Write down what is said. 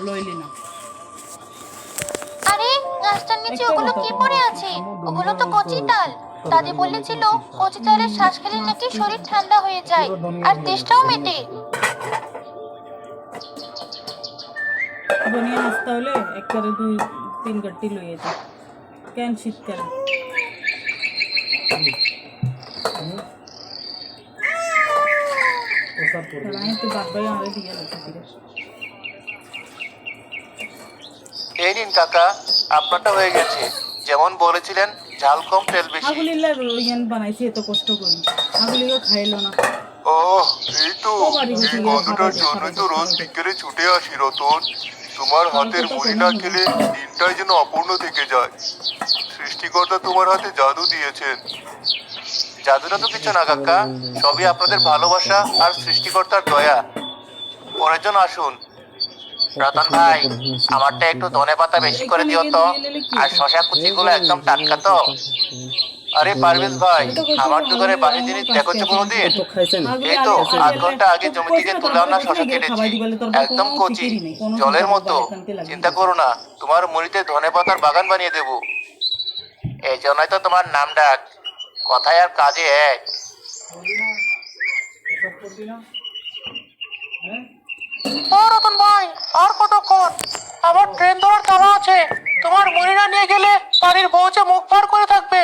লইলি না। আরে গাছটার নিচে ওগুলো কি পড়ে আছে? ওগুলো তো কচি তাল। দাদি বলেছিল কচি তালের শ্বাস খেলে নাকি শরীর ঠান্ডা হয়ে যায় আর তেষ্টাও মেটে। বনিয়া নাস্তা হলে একবারে 2-3 গাঁটি লইয়ে যা কেন শীতকালে। আমি তো বারবার আরে দিয়ে লোকে ফিরে এই নিন কাকা, আপনারটা হয়ে গেছে। যেমন বলেছিলেন, ঝাল কম তেল বেশি। আগুলিল্লা রইয়ান বানাইছি এত কষ্ট করি, আগুলিও খাইলো না। ওহ, এই তো ও বাড়ি এই গেছে, গন্ধটার খাবার জন্যই তো দে, রোজ খাবার দে। বিকেলে ছুটে আসি রতন। তোমার হাতের কথা মুড়ি কোনো না না। খেলে দিনটাই যেন অপূর্ণ থেকে যায়। সৃষ্টিকর্তা তোমার হাতে জাদু দিয়েছেন। জাদুটা তো কিছু না কাকা, সবই আপনাদের ভালোবাসা আর সৃষ্টিকর্তার দয়া। পরের জন আসুন। রতন ভাই, আমারটা একটু ধনেপাতা বেশি করে এখানে দিও গিয়ে তো। নিয়ে নিলে কি আর হবে? শশা কুচিগুলো একদম টাটকা তো। আরে পারভেজ ভাই, এটা করতে আমার হবে, দোকানে আগুলি বাসি আমার জিনিস কাছে দেখেছো আছে কোনোদিন? নাকি? আগুলি এই তো আগে আধ ঘন্টা আগে জমি থেকে কইছে না, তুলে আনা তোরা শশা গিয়ে কেটেছি। খাওয়াই দিবালে, তোর বাবা একদম কোনো কচি, ফিকিরই নেই, কোনো জলের চিন্তা মতো। করবা এখানকে লাগিয়ে চিন্তা দিছে। করো না, তোমার মুড়িতে ধনেপাতার বাগান বানিয়ে দেবো। এই জন্যই তো তোমার নাম ডাক, কথায় আর কাজে এক। ও রতন ভাই, আর কতক্ষণ? আমার ট্রেন ধরার তাড়া আছে। তোমার মুড়িটা নিয়ে গেলে বাড়ির বউ যে মুখ ভার করে থাকবে।